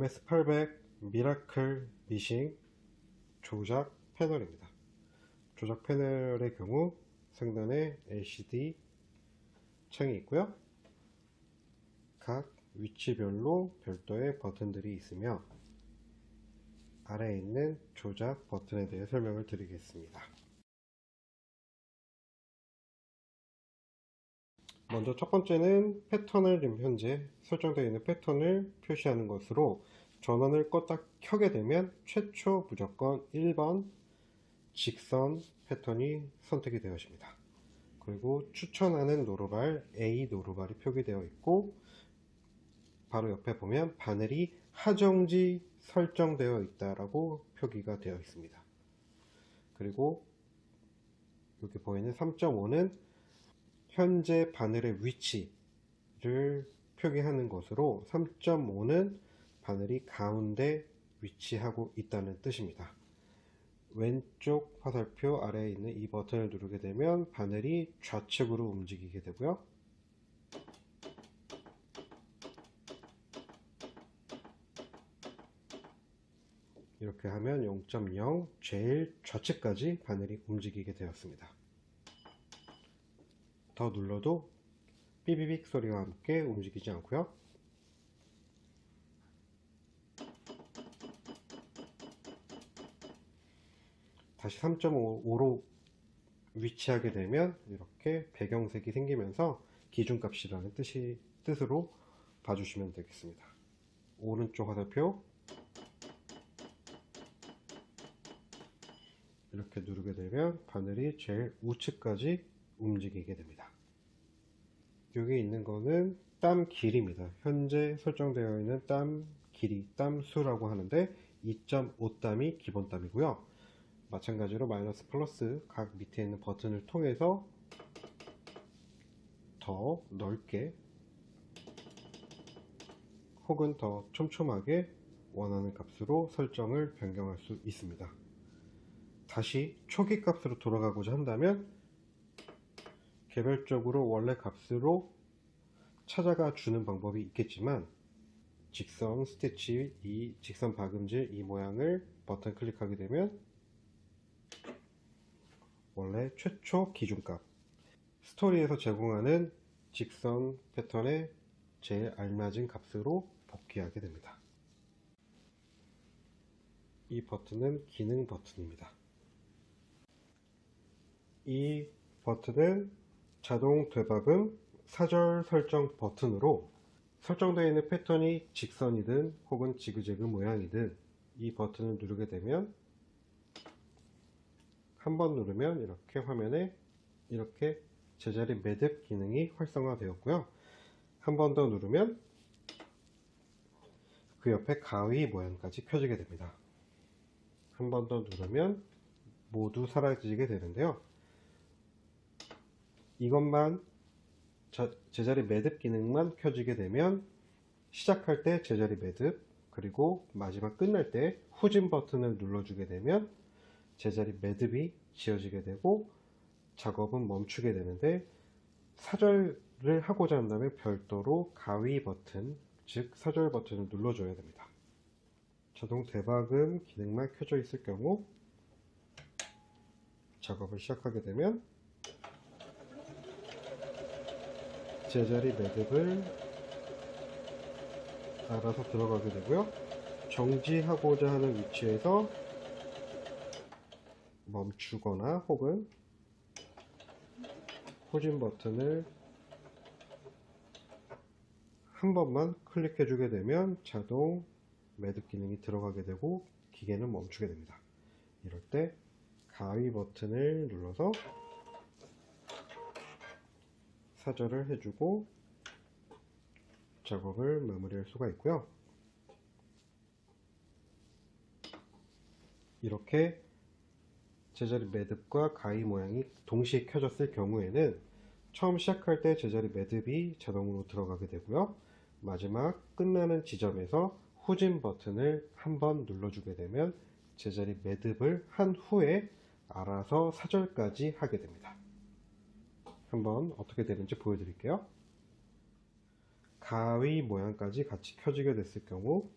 MS800 미라클 미싱 조작 패널입니다. 조작 패널의 경우 상단에 LCD 창이 있고요. 각 위치별로 별도의 버튼들이 있으며 아래에 있는 조작 버튼에 대해 설명을 드리겠습니다. 먼저 첫 번째는 패턴을 지금 현재 설정되어 있는 패턴을 표시하는 것으로 전원을 껐다 켜게 되면 최초 무조건 1번 직선 패턴이 선택이 되어집니다. 그리고 추천하는 노루발 A 노루발이 표기되어 있고 바로 옆에 보면 바늘이 하정지 설정되어 있다라고 표기가 되어 있습니다. 그리고 여기 보이는 3.5는 현재 바늘의 위치를 표기하는 것으로 3.5는 바늘이 가운데 위치하고 있다는 뜻입니다. 왼쪽 화살표 아래에 있는 이 버튼을 누르게 되면 바늘이 좌측으로 움직이게 되고요. 이렇게 하면 0.0 제일 좌측까지 바늘이 움직이게 되었습니다. 더 눌러도 삐비빅 소리와 함께 움직이지 않고요. 다시 3.5로 위치하게 되면 이렇게 배경색이 생기면서 기준값이라는 뜻으로 봐주시면 되겠습니다. 오른쪽 화살표 이렇게 누르게 되면 바늘이 제일 우측까지 움직이게 됩니다. 여기 있는 거는 땀 길이입니다. 현재 설정되어 있는 땀 길이, 땀 수라고 하는데 2.5땀이 기본 땀이고요. 마찬가지로 마이너스 플러스 각 밑에 있는 버튼을 통해서 더 넓게 혹은 더 촘촘하게 원하는 값으로 설정을 변경할 수 있습니다. 다시 초기 값으로 돌아가고자 한다면 개별적으로 원래 값으로 찾아가 주는 방법이 있겠지만 직선 스티치, 이 직선 박음질 이 모양을 버튼 클릭하게 되면 원래 최초 기준값 스토리에서 제공하는 직선 패턴의 제일 알맞은 값으로 복귀하게 됩니다. 이 버튼은 기능 버튼입니다. 이 버튼은 자동 되박음 사절 설정 버튼으로 설정되어 있는 패턴이 직선이든 혹은 지그재그 모양이든 이 버튼을 누르게 되면 한번 누르면 이렇게 화면에 이렇게 제자리 매듭 기능이 활성화되었고요. 한 번 더 누르면 그 옆에 가위 모양까지 켜지게 됩니다. 한 번 더 누르면 모두 사라지게 되는데요. 이것만 제자리 매듭 기능만 켜지게 되면 시작할 때 제자리 매듭 그리고 마지막 끝날 때 후진 버튼을 눌러주게 되면 제자리 매듭이 지어지게 되고 작업은 멈추게 되는데 사절을 하고자 한다면 별도로 가위 버튼 즉 사절 버튼을 눌러줘야 됩니다. 자동 대박음 기능만 켜져 있을 경우 작업을 시작하게 되면 제자리 매듭을 알아서 들어가게 되고요. 정지하고자 하는 위치에서 멈추거나 혹은 후진 버튼을 한 번만 클릭해 주게 되면 자동 매듭 기능이 들어가게 되고 기계는 멈추게 됩니다. 이럴 때 가위 버튼을 눌러서 사절을 해주고 작업을 마무리할 수가 있고요. 이렇게 제자리 매듭과 가위 모양이 동시에 켜졌을 경우에는 처음 시작할 때 제자리 매듭이 자동으로 들어가게 되고요. 마지막 끝나는 지점에서 후진 버튼을 한번 눌러주게 되면 제자리 매듭을 한 후에 알아서 사절까지 하게 됩니다. 한번 어떻게 되는지 보여드릴게요. 가위 모양까지 같이 켜지게 됐을 경우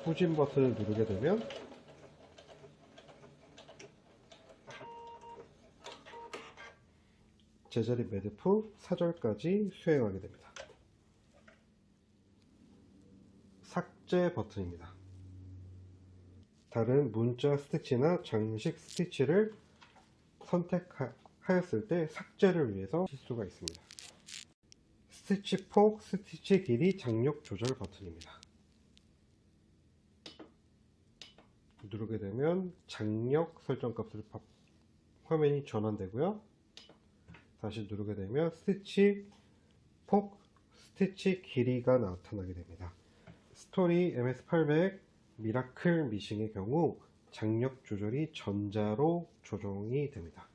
후진 버튼을 누르게 되면 제자리 매듭 후 사절까지 수행하게 됩니다. 삭제 버튼입니다. 다른 문자 스티치나 장식 스티치를 선택하였을 때 삭제를 위해서 실수가 있습니다. 스티치 폭, 스티치 길이, 장력 조절 버튼입니다. 누르게 되면 장력 설정 값을 화면이 전환되고요. 다시 누르게 되면 스티치 폭, 스티치 길이가 나타나게 됩니다. 스토리 MS800 미라클 미싱의 경우 장력 조절이 전자로 조정이 됩니다.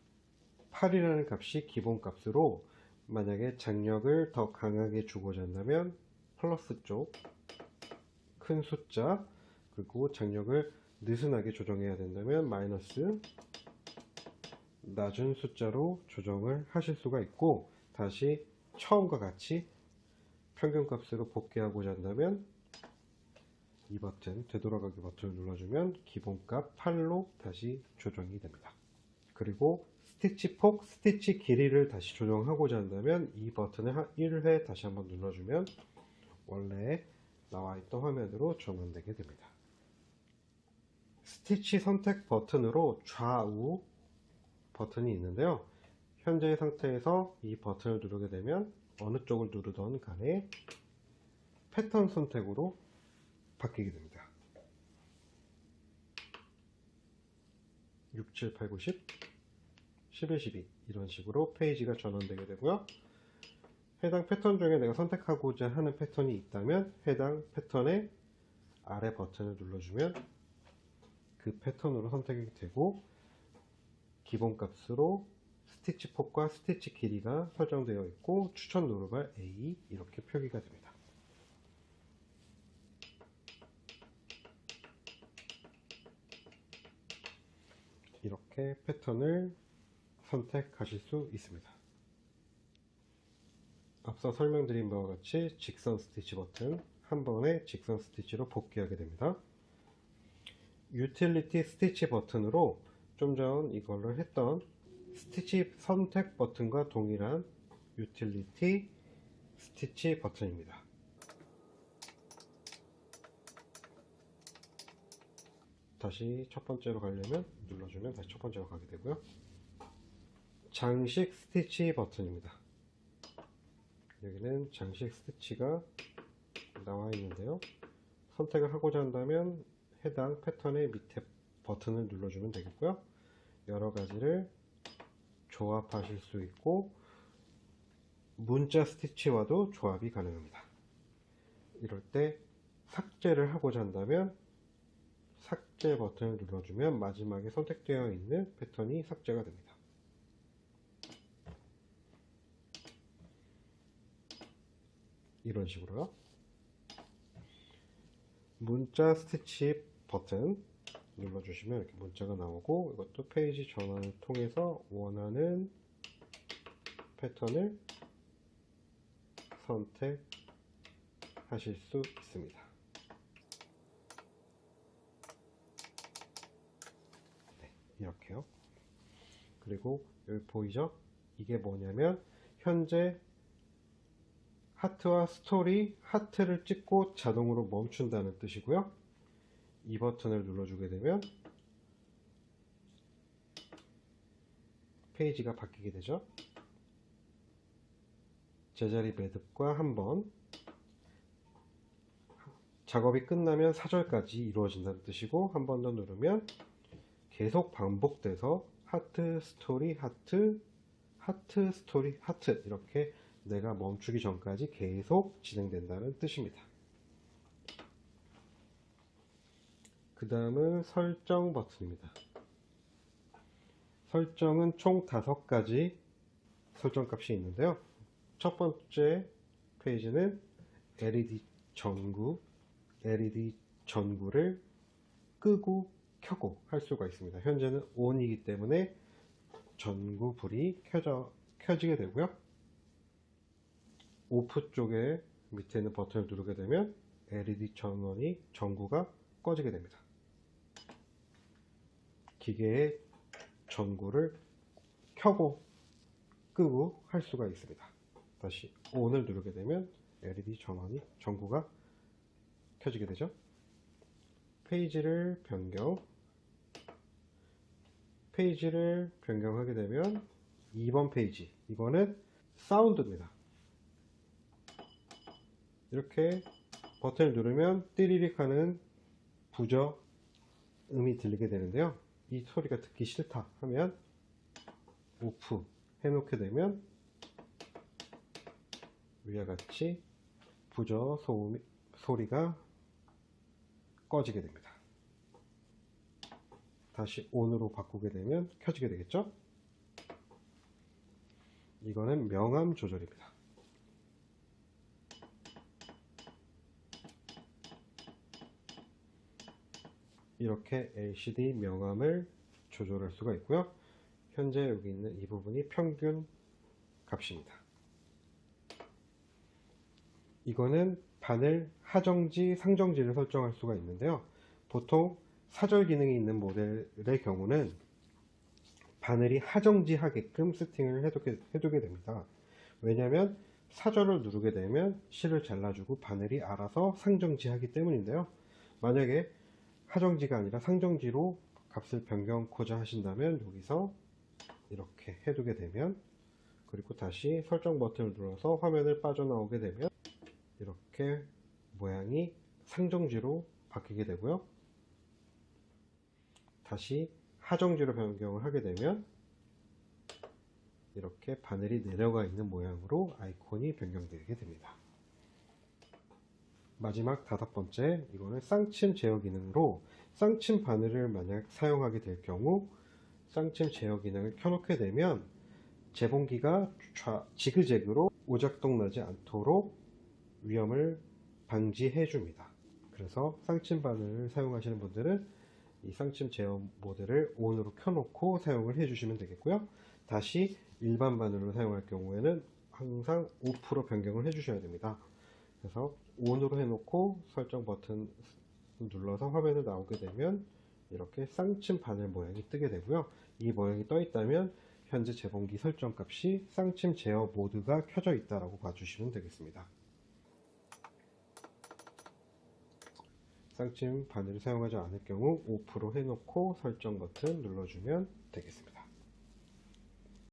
8이라는 값이 기본 값으로 만약에 장력을 더 강하게 주고자 한다면 플러스 쪽 큰 숫자, 그리고 장력을 느슨하게 조정해야 된다면 마이너스 낮은 숫자로 조정을 하실 수가 있고, 다시 처음과 같이 평균값으로 복귀하고자 한다면 이 버튼, 되돌아가기 버튼을 눌러주면 기본값 8로 다시 조정이 됩니다. 그리고 스티치 폭, 스티치 길이를 다시 조정하고자 한다면 이 버튼을 1회 다시 한번 눌러주면 원래 나와있던 화면으로 전환되게 됩니다. 스티치 선택 버튼으로 좌우 버튼이 있는데요. 현재의 상태에서 이 버튼을 누르게 되면 어느 쪽을 누르던 간에 패턴 선택으로 바뀌게 됩니다. 6, 7, 8, 9, 10, 11, 12 이런 식으로 페이지가 전환되게 되고요. 해당 패턴 중에 내가 선택하고자 하는 패턴이 있다면 해당 패턴의 아래 버튼을 눌러주면 그 패턴으로 선택이 되고, 기본값으로 스티치 폭과 스티치 길이가 설정되어 있고 추천 노루발 A 이렇게 표기가 됩니다. 이렇게 패턴을 선택하실 수 있습니다. 앞서 설명드린 바와 같이 직선 스티치 버튼 한 번에 직선 스티치로 복귀하게 됩니다. 유틸리티 스티치 버튼으로 좀 전 이걸로 했던 스티치 선택 버튼과 동일한 유틸리티 스티치 버튼입니다. 다시 첫 번째로 가려면 눌러주면 다시 첫 번째로 가게 되고요. 장식 스티치 버튼입니다. 여기는 장식 스티치가 나와 있는데요. 선택을 하고자 한다면 해당 패턴의 밑에 버튼을 눌러주면 되겠고요. 여러 가지를 조합하실 수 있고 문자 스티치와도 조합이 가능합니다. 이럴 때 삭제를 하고자 한다면 삭제 버튼을 눌러주면 마지막에 선택되어 있는 패턴이 삭제가 됩니다. 이런 식으로요. 문자 스티치 버튼 눌러주시면 이렇게 문자가 나오고, 이것도 페이지 전환을 통해서 원하는 패턴을 선택하실 수 있습니다. 네, 이렇게요. 그리고 여기 보이죠? 이게 뭐냐면 현재 하트와 스토리, 하트를 찍고 자동으로 멈춘다는 뜻이고요. 이 버튼을 눌러주게 되면 페이지가 바뀌게 되죠. 제자리 매듭과 한번 작업이 끝나면 사절까지 이루어진다는 뜻이고, 한 번 더 누르면 계속 반복돼서 하트, 스토리, 하트, 하트, 스토리, 하트 이렇게 내가 멈추기 전까지 계속 진행된다는 뜻입니다. 그 다음은 설정 버튼입니다. 설정은 총 5가지 설정 값이 있는데요. 첫 번째 페이지는 LED 전구를 끄고 켜고 할 수가 있습니다. 현재는 ON이기 때문에 전구 불이 켜지게 되고요. 오프 쪽에 밑에 있는 버튼을 누르게 되면 LED 전구가 꺼지게 됩니다. 기계의 전구를 켜고 끄고 할 수가 있습니다. 다시 ON을 누르게 되면 LED 전구가 켜지게 되죠. 페이지를 변경하게 되면 2번 페이지, 이거는 사운드입니다. 이렇게 버튼을 누르면 띠리릭 하는 부저 음이 들리게 되는데요. 이 소리가 듣기 싫다 하면 오프 해놓게 되면 위와 같이 부저 소리가 꺼지게 됩니다. 다시 ON으로 바꾸게 되면 켜지게 되겠죠. 이거는 명암 조절입니다. 이렇게 LCD 명암을 조절할 수가 있고요. 현재 여기 있는 이 부분이 평균 값입니다. 이거는 바늘 하정지, 상정지를 설정할 수가 있는데요. 보통 사절 기능이 있는 모델의 경우는 바늘이 하정지 하게끔 세팅을 해두게 됩니다. 왜냐하면 사절을 누르게 되면 실을 잘라주고 바늘이 알아서 상정지 하기 때문인데요. 만약에 하정지가 아니라 상정지로 값을 변경하고자 하신다면 여기서 이렇게 해두게 되면, 그리고 다시 설정 버튼을 눌러서 화면을 빠져나오게 되면 이렇게 모양이 상정지로 바뀌게 되고요. 다시 하정지로 변경을 하게 되면 이렇게 바늘이 내려가 있는 모양으로 아이콘이 변경되게 됩니다. 마지막 5번째, 이거는 쌍침 제어 기능으로 쌍침 바늘을 만약 사용하게 될 경우 쌍침 제어 기능을 켜놓게 되면 재봉기가 지그재그로 오작동 나지 않도록 위험을 방지해 줍니다. 그래서 쌍침 바늘을 사용하시는 분들은 이 쌍침 제어 모드를 ON으로 켜놓고 사용을 해 주시면 되겠고요. 다시 일반 바늘로 사용할 경우에는 항상 오프로 변경을 해 주셔야 됩니다. 그래서 ON으로 해놓고 설정 버튼 눌러서 화면에 나오게 되면 이렇게 쌍침 바늘 모양이 뜨게 되고요. 이 모양이 떠 있다면 현재 재봉기 설정 값이 쌍침 제어 모드가 켜져 있다라고 봐주시면 되겠습니다. 쌍침 바늘을 사용하지 않을 경우 오프로 해놓고 설정 버튼 눌러주면 되겠습니다.